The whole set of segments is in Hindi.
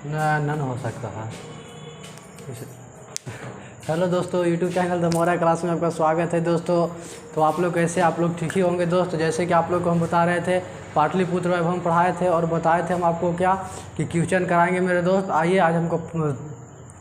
नन हो सकता है। हेलो दोस्तों, यूट्यूब चैनल द मोरा क्लास में आपका स्वागत है दोस्तों। तो आप लोग कैसे, आप लोग ठीक ही होंगे दोस्त। जैसे कि आप लोग को हम बता रहे थे, पाटलिपुत्र में हम पढ़ाए थे और बताए थे हम आपको क्या कि क्वेश्चन कराएंगे मेरे दोस्त। आइए आज हमको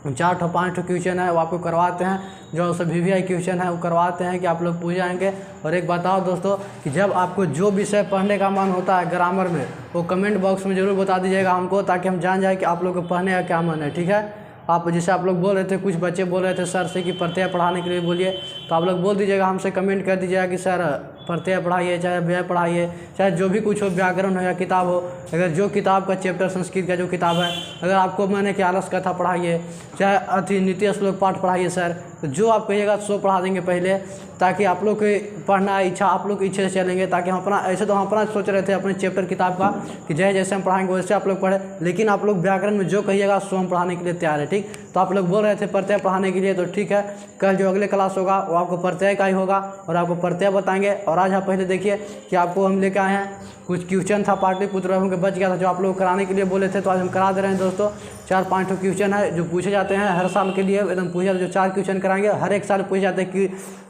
4 to 5 क्वेश्चन है वो आपको करवाते हैं, जो सभी VVI क्वेश्चन है वो करवाते हैं कि आप लोग पूछ जाएंगे। और एक बताओ दोस्तों कि जब आपको जो विषय पढ़ने का मन होता है ग्रामर में, वो कमेंट बॉक्स में ज़रूर बता दीजिएगा हमको, ताकि हम जान जाए कि आप लोग को पढ़ने का क्या मन है। ठीक है, आप जैसे आप लोग बोल रहे थे, कुछ बच्चे बोल रहे थे सर से कि प्रत्यय पढ़ाने के लिए बोलिए, तो आप लोग बोल दीजिएगा, हमसे कमेंट कर दीजिएगा कि सर प्रत्यय पढ़ाइए, चाहे व्यय पढ़ाइए, चाहे जो भी कुछ हो, व्याकरण हो या किताब हो। अगर जो किताब का चैप्टर संस्कृत का जो किताब है, अगर आपको मैंने कि आलस कथा पढ़ाइए, चाहे नीति श्लोक पाठ पढ़ाइए सर, तो जो आप कहिएगा सो पढ़ा देंगे पहले, ताकि आप लोग की पढ़ना इच्छा, आप लोग की इच्छा से चलेंगे। ताकि हम अपना, ऐसे तो हम अपना सोच रहे थे अपने चैप्टर किताब का कि जैसे हम पढ़ाएंगे वैसे आप लोग पढ़े, लेकिन आप लोग व्याकरण में जो कहिएगा सो हम पढ़ाने के लिए तैयार है। ठीक, तो आप लोग बोल रहे थे प्रत्यय पढ़ाने के लिए, तो ठीक है, कल जो अगले क्लास होगा वो आपको प्रत्यय का ही होगा और आपको प्रत्यय बताएंगे। और आज आप पहले देखिए कि आपको हम लेकर आए हैं, कुछ क्वेश्चन था पाटलिपुत्र के बच गया था जो आप लोग कराने के लिए बोले थे, तो आज हम करा दे रहे हैं दोस्तों। 4-5 क्वेश्चन है जो पूछे जाते हैं हर साल के लिए, एकदम पूछे जाते, जो 4 क्वेश्चन कराएंगे हर एक साल पूछे जाते हैं। कि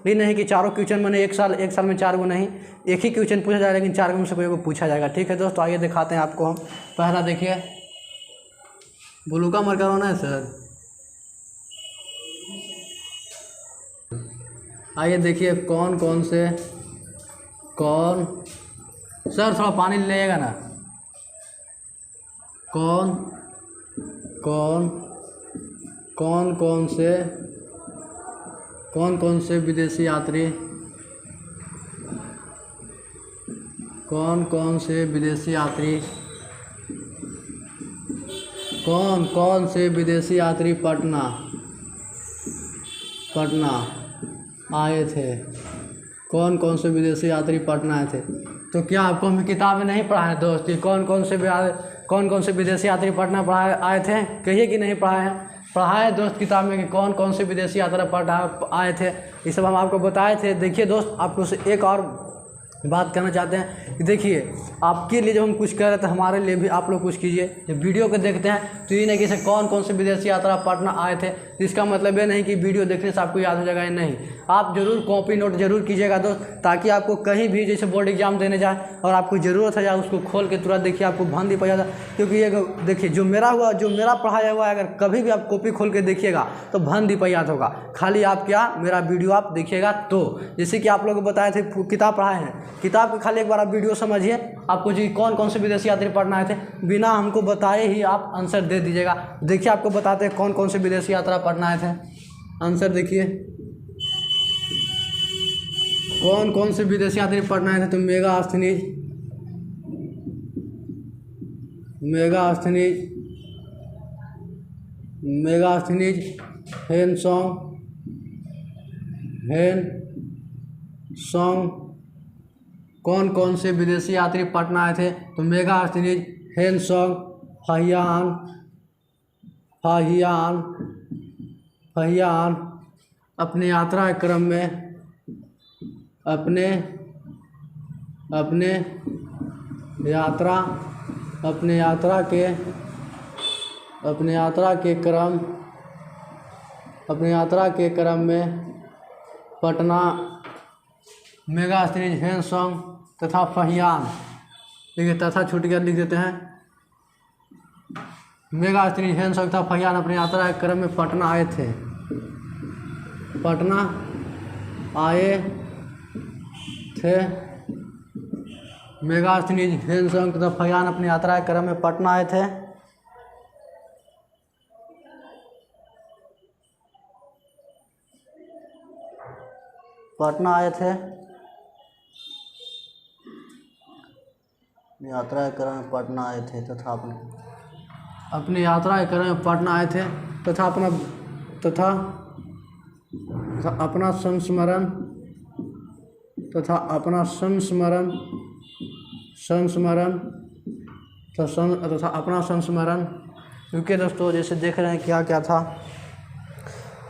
ये नहीं कि चारों क्वेश्चन मैंने एक साल में 4 गो नहीं, एक ही क्वेश्चन पूछा जाएगा, लेकिन 4 में से कोई को पूछा जाएगा। ठीक है दोस्तों, आइए दिखाते हैं आपको हम। पहला देखिए, ब्लू का मार्कर होना है सर। आइए देखिए कौन सर थोड़ा पानी ले लेगा ना। कौन से विदेशी यात्री, कौन से विदेशी यात्री पटना आए थे। कौन से विदेशी यात्री पटना आए थे। तो क्या आपको हम किताब में नहीं पढ़ा है दोस्त कि कौन से विदेशी यात्री पटना आए थे? कहिए कि नहीं पढ़ाए हैं। पढ़ाए है दोस्त किताब में कि कौन से विदेशी यात्रा पटना आए थे, ये सब हम आपको बताए थे। देखिए दोस्त, आपको से एक और बात करना चाहते हैं कि देखिए, आपके लिए जब हम कुछ कर रहे थे, हमारे लिए भी आप लोग कुछ कीजिए। जब वीडियो को देखते हैं तो ये नहीं कि जैसे कौन से विदेशी यात्रा पटना आए थे, तो इसका मतलब ये नहीं कि वीडियो देखने से आपको याद हो जाएगा। नहीं, आप जरूर कॉपी नोट जरूर कीजिएगा दोस्त, ताकि आपको कहीं भी जैसे बोर्ड एग्जाम देने जाए और आपको ज़रूरत है जाए, उसको खोल के तुरंत देखिए, आपको भान पड़ जाता। क्योंकि ये देखिए, जो मेरा पढ़ाया हुआ है, अगर कभी भी आप कॉपी खोल के देखिएगा तो भान याद होगा। खाली आप क्या, मेरा वीडियो आप देखिएगा। तो जैसे कि आप लोग को बताए थे, किताब पढ़ाए हैं, किताब के खाली एक बार आप वीडियो समझिए, आपको जी कौन से विदेशी यात्री पढ़ना आए थे, बिना हमको बताए ही आप आंसर दे दीजिएगा। देखिए आपको बताते हैं कौन से विदेशी यात्रा पढ़ना आए थे। आंसर देखिए, कौन से विदेशी यात्री पढ़ना आए थे। तो मेगास्थनीज, हेनसोंग। कौन से विदेशी यात्री पटना आए थे। तो मेगास्थनीज, हेनसोंग, फाहियान अपने यात्रा के क्रम में, अपने यात्रा के क्रम में पटना, मेगास्थनीज, हेनसोंग तथा फाहियान, देखिए तथा छूट गया, लिख देते हैं। मेगास्थनीज, हेनसोंग तथा फाहियान अपने यात्रा के क्रम में पटना आए थे। मेगास्थनीज, हेनसोंग तथा फाहियान अपनी यात्रा के क्रम में पटना आए थे। यात्रा के क्रम में पटना आए थे तथा अपने यात्रा के क्रम में पटना आए थे तथा अपना संस्मरण क्योंकि दोस्तों जैसे देख रहे हैं क्या था,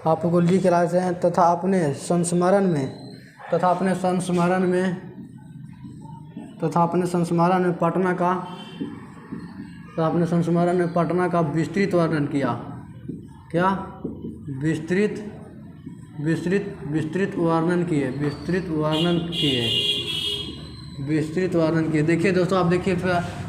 आप लोग को लिख लाते हैं। तथा अपने संस्मरण में पटना का तो आपने संस्मरण में पटना का विस्तृत वर्णन किया। क्या? विस्तृत वर्णन किए। देखिए दोस्तों, आप देखिए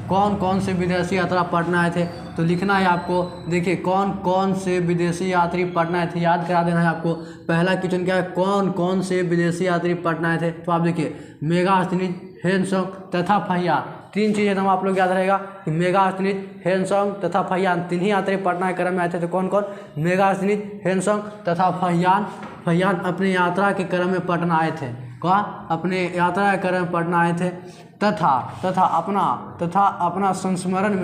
कौन कौन से विदेशी यात्रा पटना आए थे, तो लिखना है आपको। देखिए कौन कौन से विदेशी यात्री पटना आए थे, याद करा देना है आपको। पहला क्वेश्चन क्या है, कौन कौन से विदेशी यात्री पटना आए थे। तो आप देखिए मेगास्थनीज, हेनसोंग तथा फहियान, 3 चीज़ें तो आप लोग याद रहेगा कि मेगास्थनीज, हेनसोंग तथा फहियान, 3 ही यात्री पटना के क्रम में आए थे। तो कौन कौन? मेगास्थनीज, हेनसोंग तथा फहियान। फहियान अपने यात्रा के क्रम में पटना आए थे। कहाँ? अपने यात्रा के क्रम में पटना आए थे। तथा अपना संस्मरण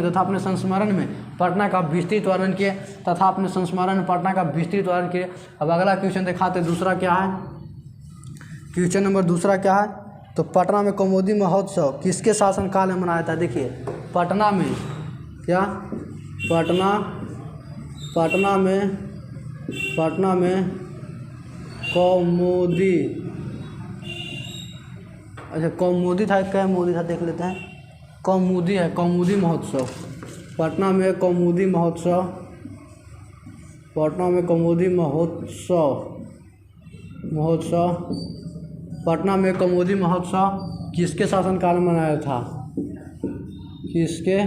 में पटना का विस्तृत वर्णन किए। अब अगला क्वेश्चन दिखाते, दूसरा क्या है। क्वेश्चन नंबर दूसरा क्या है, तो पटना में कौमुदी महोत्सव किसके शासनकाल में मनाया था। देखिए पटना में क्या, पटना में कौमुदी, अच्छा कौमुदी था, कैमुदी था, देख लेते हैं। कौमुदी है, कौमुदी महोत्सव। पटना में कौमुदी महोत्सव किसके शासनकाल में मनाया था। किसके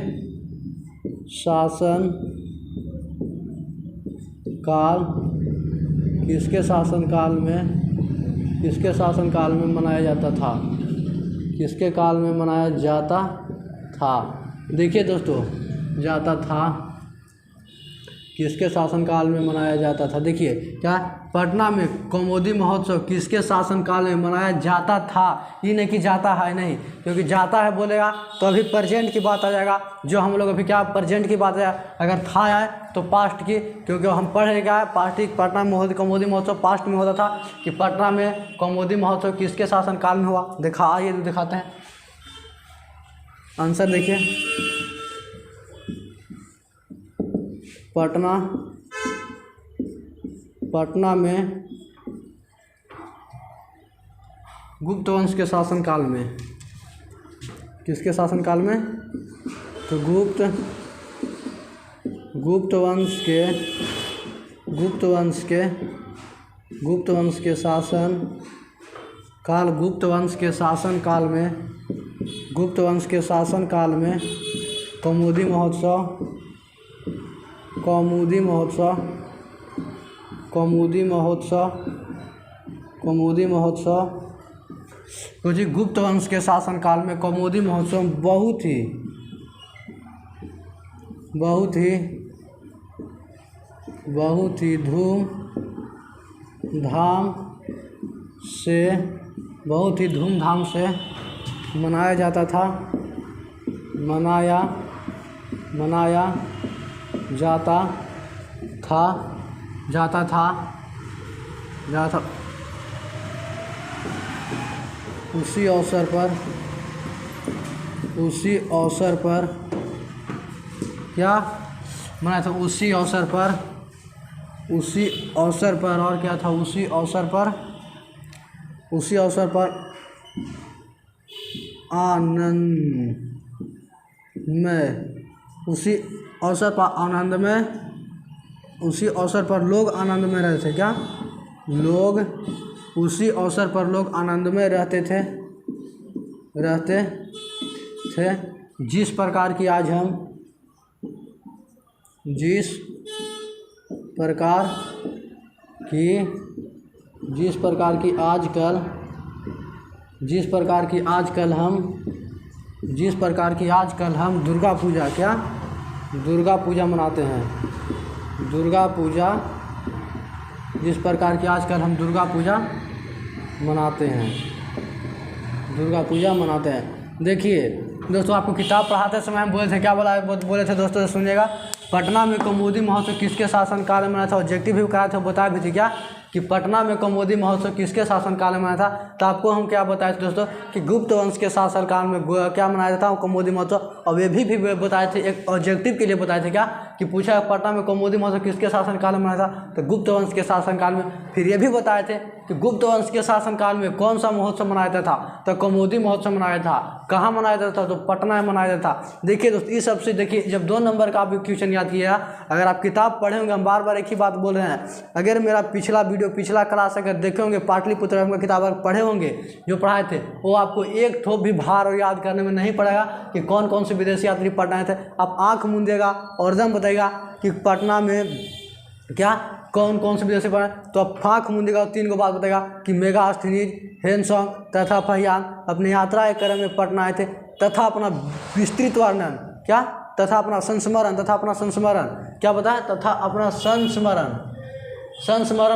शासनकाल में मनाया जाता था। किसके काल में मनाया जाता था। देखिए दोस्तों, जाता था, किसके शासनकाल में मनाया जाता था। देखिए क्या, पटना में कौमुदी महोत्सव किसके शासनकाल में मनाया जाता था। ये नहीं कि जाता है, नहीं, क्योंकि जाता है बोलेगा तो अभी प्रेजेंट की बात आ जाएगा। जो हम लोग अभी क्या प्रेजेंट की बात है, अगर था आए तो पास्ट की, क्योंकि हम पढ़े क्या है पास्ट की। पटना में कौमुदी महोत्सव पास्ट में होता था कि पटना में कौमुदी महोत्सव किसके शासनकाल में हुआ। आइए दिखाते हैं आंसर। देखिए पटना में गुप्त वंश के शासनकाल में। किसके शासनकाल में, तो गुप्त वंश के शासनकाल में कौमुदी महोत्सव तो जी गुप्त वंश के शासनकाल में कौमुदी महोत्सव बहुत ही धूमधाम से मनाया जाता था। उसी अवसर पर क्या मनाया था। उसी अवसर पर और क्या था, उसी अवसर पर लोग आनंद में रहते थे। क्या लोग उसी अवसर पर लोग आनंद में रहते थे। जिस प्रकार की आजकल हम दुर्गा पूजा मनाते हैं। जिस प्रकार की आजकल हम दुर्गा पूजा मनाते हैं। देखिए दोस्तों, आपको किताब पढ़ाते समय हम बोले थे, क्या बोले थे दोस्तों, सुनिएगा। पटना में कौमुदी महोत्सव किसके शासनकाल में मनाया था। ऑब्जेक्टिव भी कराया था, बताया भी थी क्या कि पटना में कौमुदी महोत्सव किसके शासनकाल में मनाया था। तो आपको हम क्या बताए थे दोस्तों कि गुप्त वंश के शासनकाल में क्या मनाया था कौमुदी महोत्सव। और ये भी बताए थे, एक ऑब्जेक्टिव के लिए बताए थे क्या कि पूछा पटना में कौमुदी महोत्सव किसके शासनकाल में मनाया था, तो गुप्त वंश के शासनकाल में। फिर ये भी बताए थे कि गुप्त वंश के शासनकाल में कौन सा महोत्सव मनाया जाता था, तो कौमुदी महोत्सव मनाया था। कहाँ मनाया जाता था, तो पटना में मनाया जाता था। देखिए दोस्तों, इस सबसे देखिए जब 2 नंबर का आप क्वेश्चन याद किया, अगर आप किताब पढ़े होंगे, हम बार बार एक ही बात बोल रहे हैं, अगर मेरा पिछला वीडियो पिछला क्लास अगर देखे होंगे, पाटलिपुत्र का किताब अगर पढ़े होंगे जो पढ़ाए थे, वो आपको एक ठोप भी भार और याद करने में नहीं पड़ेगा कि कौन कौन से विदेशी यात्री पटना आए थे। आप आँख मूंदेगा और एकदम बताएगा कि पटना में क्या कौन कौन से विदेशी पढ़े, तो आप आँख मूंदेगा और 3 गो बात बताएगा कि मेगास्थनीज, हेनसोंग तथा फहियान अपने यात्रा के क्रम में पटना आए थे, तथा अपना विस्तृत वर्णन क्या, तथा अपना संस्मरण क्या बताया, तथा अपना संस्मरण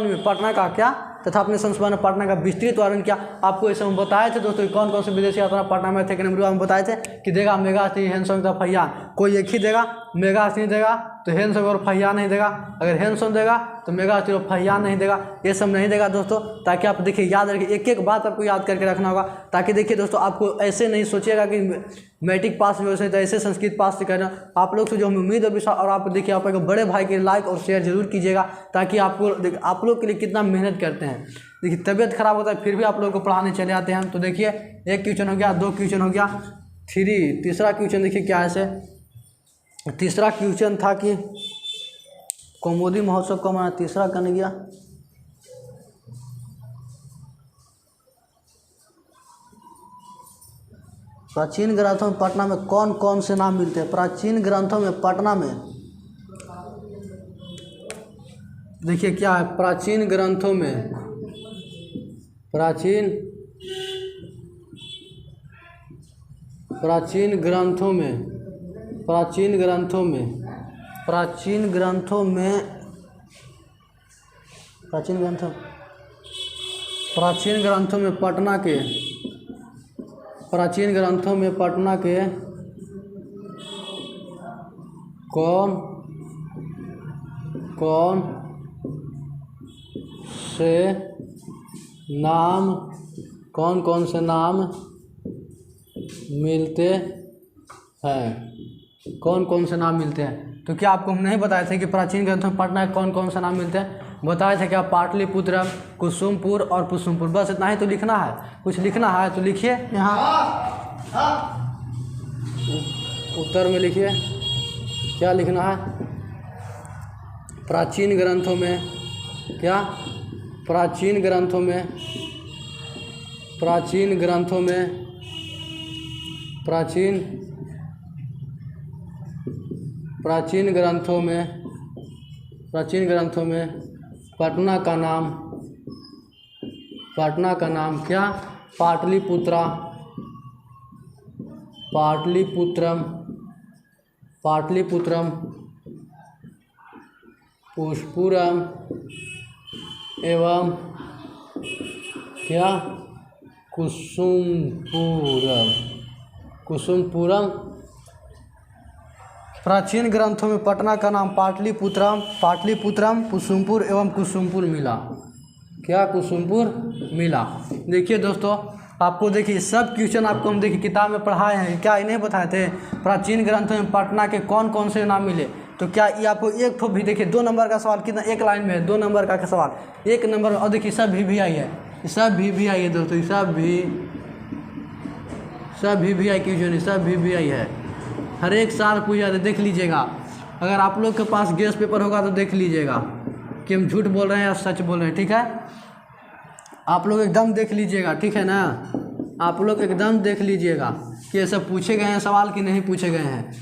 में पटना का क्या, तथा अपने संस्मरण पटना का विस्तृत वर्णन किया। आपको इस समय बताए थे दोस्तों कौन कौन से विदेशी यात्रा पटना में थे, हम बताए थे कि देगा मेगास्थनीज, हेनसोंग तथा फहियान। कोई एक ही देगा, मेगास्थनीज देगा तो हेनसोंग और फहियान नहीं देगा, अगर हेनसोंग देगा तो मेगास्थनीज और फहियान नहीं देगा, ये सब नहीं देगा दोस्तों। ताकि आप देखिए याद रखिए, एक एक बात आपको याद करके रखना होगा, ताकि देखिए दोस्तों आपको ऐसे नहीं सोचिएगा कि मैट्रिक पास भी हो सकता है, ऐसे संस्कृत पास से करना। आप लोग से जो हमें उम्मीद है और आप देखिए आप बड़े भाई के लाइक और शेयर जरूर कीजिएगा, ताकि आपको आप लोग के लिए कितना मेहनत करते हैं। देखिए तबीयत खराब होता है फिर भी आप लोगों को पढ़ाने चले आते हैं। तो देखिए 1 क्वेश्चन हो गया, 2 क्वेश्चन हो गया, 3 तीसरा क्वेश्चन देखिए क्या है। ऐसे तीसरा क्वेश्चन था कि कौमुदी महोत्सव को मनाया, तीसरा करने गया प्राचीन ग्रंथों में पटना में कौन कौन से नाम मिलते हैं। प्राचीन ग्रंथों में पटना में देखिए क्या है, प्राचीन ग्रंथों में प्राचीन ग्रंथों में पटना के कौन कौन से नाम मिलते हैं। तो क्या आपको हम नहीं बताए थे कि प्राचीन ग्रंथों में पटना के कौन कौन से नाम मिलते हैं, बताए थे क्या, पाटलिपुत्रम, कुसुमपुर और कुसुमपुर। बस इतना ही तो लिखना है, कुछ लिखना है तो लिखिए यहाँ उत्तर में लिखिए क्या लिखना है। प्राचीन ग्रंथों में क्या, प्राचीन ग्रंथों में पटना का नाम क्या, पाटलिपुत्रम, पुष्पुरम एवं क्या, कुसुमपुरम। प्राचीन ग्रंथों में पटना का नाम पाटलिपुत्रम, कुसुमपुर एवं कुसुमपुर मिला। क्या, कुसुमपुर मिला। देखिए दोस्तों आपको देखिए सब क्वेश्चन आपको हम देखिए किताब में पढ़ाए हैं, क्या इन्हें बताए थे प्राचीन ग्रंथों में पटना के कौन कौन से नाम मिले। तो क्या ये आपको एक ठो भी देखिए 2 नंबर का सवाल कितना, एक लाइन में है 2 नंबर का सवाल 1 नंबर। और देखिए सब भी आई है, सब भी आई है दोस्तों, सब भी आई क्वेश्चन, सब भी आई है, हर एक साल पूछा जाता है। देख लीजिएगा, अगर आप लोग के पास गेस्ट पेपर होगा तो देख लीजिएगा कि हम झूठ बोल रहे हैं या सच बोल रहे हैं। ठीक है, आप लोग एकदम देख लीजिएगा, ठीक है ना, आप लोग एकदम देख लीजिएगा कि ये सब पूछे गए हैं सवाल कि नहीं पूछे गए हैं।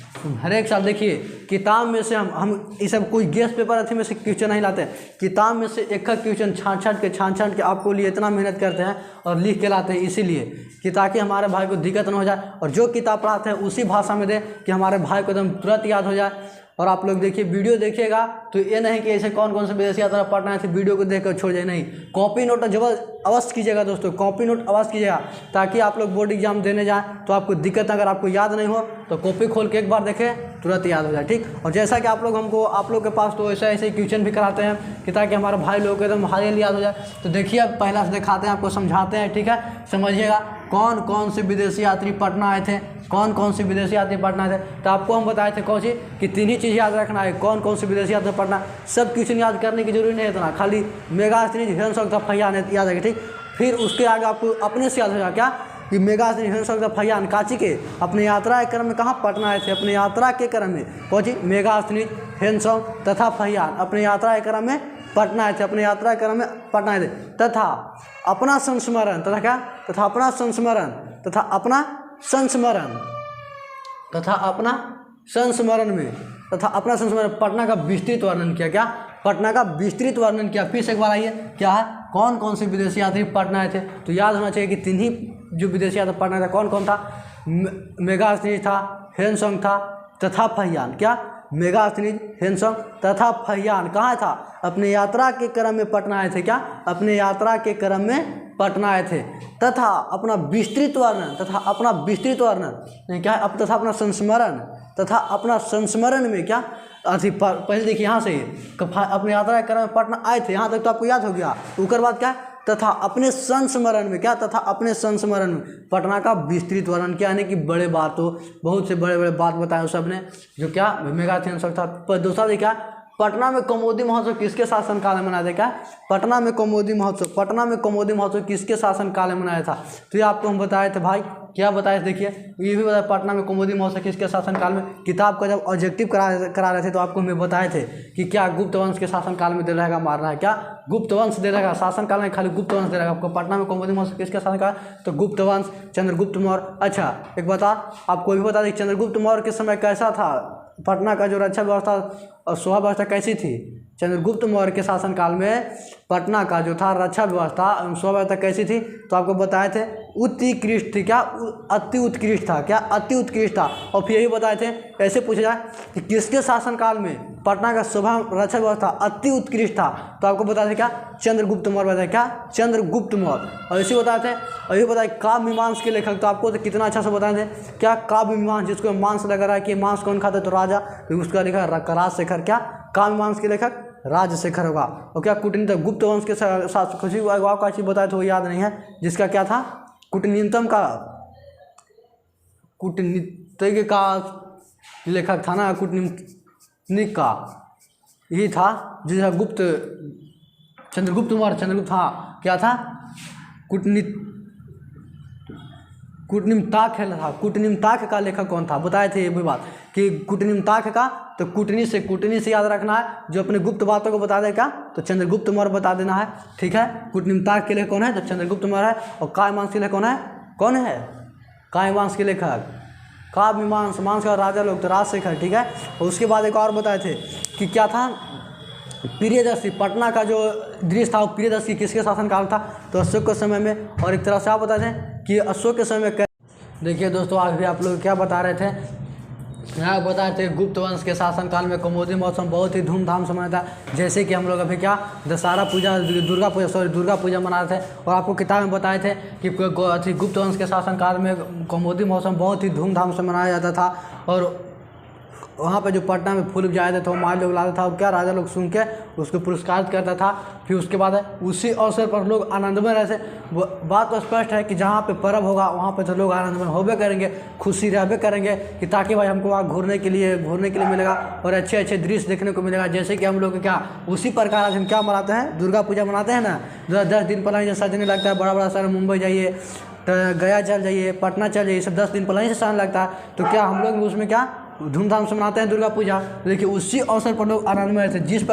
हर एक साल देखिए किताब में से हम ये सब कोई गेस्ट पेपर अथी में से क्वेश्चन नहीं लाते हैं, किताब में से एक क्वेश्चन छाँट के आपको लिए इतना मेहनत करते हैं और लिख के लाते हैं, इसीलिए कि ताकि हमारे भाई को दिक्कत न हो जाए और जो किताब पढ़ाते हैं उसी भाषा में दे कि हमारे भाई को एकदम तुरंत याद हो जाए। और आप लोग देखिए वीडियो देखिएगा तो ये नहीं कि ऐसे कौन कौन से विदेशी यात्रा पढ़ना है वीडियो को देखकर छोड़ जाए, नहीं, कॉपी नोट अवश्य कीजिएगा दोस्तों, कॉपी नोट अवश्य कीजिएगा ताकि आप लोग बोर्ड एग्जाम देने जाएं तो आपको दिक्कत, अगर आपको याद नहीं हो तो कॉपी खोल के एक बार देखें तुरंत याद हो जाए। ठीक, और जैसा कि आप लोग के पास तो ऐसे क्वेश्चन भी कराते हैं कि ताकि हमारे भाई लोग को एकदम हाई याद हो जाए। तो देखिए अब पहला से दिखाते हैं, आपको समझाते हैं, ठीक है, समझिएगा। कौन कौन से विदेशी यात्री पटना आए थे, कौन कौन से विदेशी यात्री पटना आए थे। तो आपको हम बताए थे कौन सी कि 3 ही चीज़ याद रखना है, कौन कौन से विदेशी यात्री पटना। सब कुछ याद करने की जरूरी नहीं है इतना, खाली मेगास्थनीज, ह्योंसोक फहियान याद रखें, ठीक। फिर उसके आगे आपको अपने से याद होगा क्या कि मेगास्थनीज, ह्योंसोक फहियान काची के अपने यात्रा के क्रम में कहाँ पटना आए थे, अपने यात्रा के क्रम में कौन सी मेगास्थनीज, ह्योंसोक तथा फहियान अपने यात्रा के क्रम में पटना आए थे, अपने यात्रा के क्रम में पटना आए थे। तथा अपना संस्मरण, तथा क्या, तथा अपना संस्मरण, तथा अपना संस्मरण, तथा अपना संस्मरण में, तथा अपना संस्मरण पटना का विस्तृत वर्णन किया। क्या, पटना का विस्तृत वर्णन किया। फिर से एक बार आइए, क्या है, कौन कौन से विदेशी यात्री पटना आए थे। तो याद होना चाहिए कि 3 ही जो विदेशी यात्री पटना था, कौन कौन था, मेगास्थनीज था, ह्योंसोक था तथा फहियान। क्या, मेगास्थनीज, ह्योंसोक तथा फहियान कहाँ था, अपने यात्रा के क्रम में पटना आए थे। क्या, अपने यात्रा के क्रम में पटना आए थे। तथा अपना विस्तृत वर्णन, तथा अपना विस्तृत वर्णन क्या, अब तथा अपना संस्मरण, तथा अपना संस्मरण में क्या, अथी पहले देखिए यहाँ से अपने यात्रा के क्रम में पटना आए थे, यहाँ तक तो आपको याद हो गया। ऊपर बात क्या, तथा अपने संस्मरण में, क्या, तथा अपने संस्मरण में पटना का विस्तृत वर्णन किया, यानी कि बड़े बातों, बहुत से बड़े बड़े बात बताए उस सबने, जो क्या मेगास्थनीज था। पर दूसरा देखा, पटना में कौमुदी महोत्सव किसके शासनकाल में मनाया था। क्या, पटना में कौमुदी महोत्सव, पटना में कौमुदी महोत्सव किसके शासनकाल में मनाया था। तो ये आपको हम बताए थे भाई, क्या बताए थे, देखिए ये भी बताया, पटना में कौमुदी महोत्सव किसके शासनकाल में। किताब का जब ऑब्जेक्टिव करा रहे थे तो आपको हमें बताए थे कि क्या गुप्त वंश के शासनकाल में दे रहेगा, मारना है, क्या गुप्त वंश दे रहेगा शासनकाल में, खाली गुप्त वंश दे रहेगा आपको। पटना में कौमुदी महोत्सव किसके शासनकाल, तो गुप्त वंश, चंद्रगुप्त मौर्य। अच्छा एक बता, आपको भी बता दें चंद्रगुप्त मौर्य के समय कैसा था, पटना का जो रक्षा व्यवस्था और शोभा व्यवस्था कैसी थी। चंद्रगुप्त मौर्य के शासनकाल में पटना का जो था रक्षा व्यवस्था शोभा व्यवस्था कैसी थी, तो आपको बताए थे उत्कृष्ट थी। क्या, अति उत्कृष्ट था। क्या, अति उत्कृष्ट था। और फिर यही बताए थे, ऐसे पूछा जाए कि किसके शासनकाल में पटना का शोभा रक्षा व्यवस्था अति उत्कृष्ट था, तो आपको बताए थे क्या, चंद्रगुप्त मौर्य बताया। क्या, चंद्रगुप्त मौर्य। और इसी बताए थे, और ये बताए काव्य मीमांस के लेखक, तो आपको तो कितना अच्छा से बताए थे, क्या काव्य मीमांस, जिसको मांस लगा रहा है कि मांस कौन खाता है, तो राजा, तो उसका लिखा राजशेखर। क्या, काव्य मीमांस के लेखक राजशेखर होगा। और क्या, कूटनीतिक गुप्त वंश के साथ खुशी का चीज़ बताया तो वो याद नहीं है, जिसका क्या था, कूटनीतिक का लेखक था ना, कूटनीतिक का यही था, जिसका गुप्त, चंद्रगुप्त मौर्य, चंद्रगुप्त, हाँ क्या था, कूटनीतिक था। कूटनीतिक का लेखक कौन था, बताए थे ये भी बात कि कूटनीतिक का, तो कूटनी से याद रखना है, जो अपने गुप्त बातों को बता देगा तो चंद्रगुप्त मौर्य बता देना है, ठीक है। कूटनीतिक के लिए कौन है, तो चंद्रगुप्त मौर्य है। और काव्य मीमांस के लिए कौन है, काव्य मीमांस के लेखक, काव्य मीमांस का राजा लोग तो राजशेखर, ठीक है। और उसके बाद एक और बताए थे कि क्या था, प्रियदर्शी, पटना का जो दृश्य था वो प्रियदर्शी किसके शासनकाल था, तो अशोक के समय में। और एक तरह से आप बताए थे कि अशोक के समय में, देखिए दोस्तों आज भी आप लोग क्या बता रहे थे, यहाँ बताए थे गुप्त वंश के शासनकाल में कौमुदी महोत्सव बहुत ही धूमधाम से मनाया था। जैसे कि हम लोग अभी क्या दशहरा पूजा, दुर्गा पूजा मना रहे थे, और आपको किताब में बताए थे कि गुप्त वंश के शासनकाल में कौमुदी महोत्सव बहुत ही धूमधाम से मनाया जाता था। और वहाँ पे जो पटना में फूल जाए थे तो माल लोग लाता था, और क्या राजा लोग सुन के उसको पुरस्कृत करता था। फिर उसके बाद उसी अवसर पर लोग आनंदमय रहते। बात तो स्पष्ट है कि जहाँ पे पर्व होगा वहाँ पे तो लोग आनंदमय होबे करेंगे, खुशी रहबे करेंगे कि ताकि भाई हमको वहाँ घूरने के लिए मिलेगा और अच्छे अच्छे दृश्य देखने को मिलेगा। जैसे कि हम लोग क्या उसी प्रकार आज हम क्या मनाते हैं, दुर्गा पूजा मनाते हैं ना, 10 दिन पहले जैसे सजने लगता है, बड़ा बड़ा शहर मुंबई जाइए, तो गया चल जाइए, पटना चल जाइए, सब 10 दिन पहले से सजने लगता है। तो क्या हम लोग उसमें क्या धूमधाम से मनाते हैं दुर्गा पूजा। देखिए उसी अवसर पर लोग आनंदमय थे, जिस पर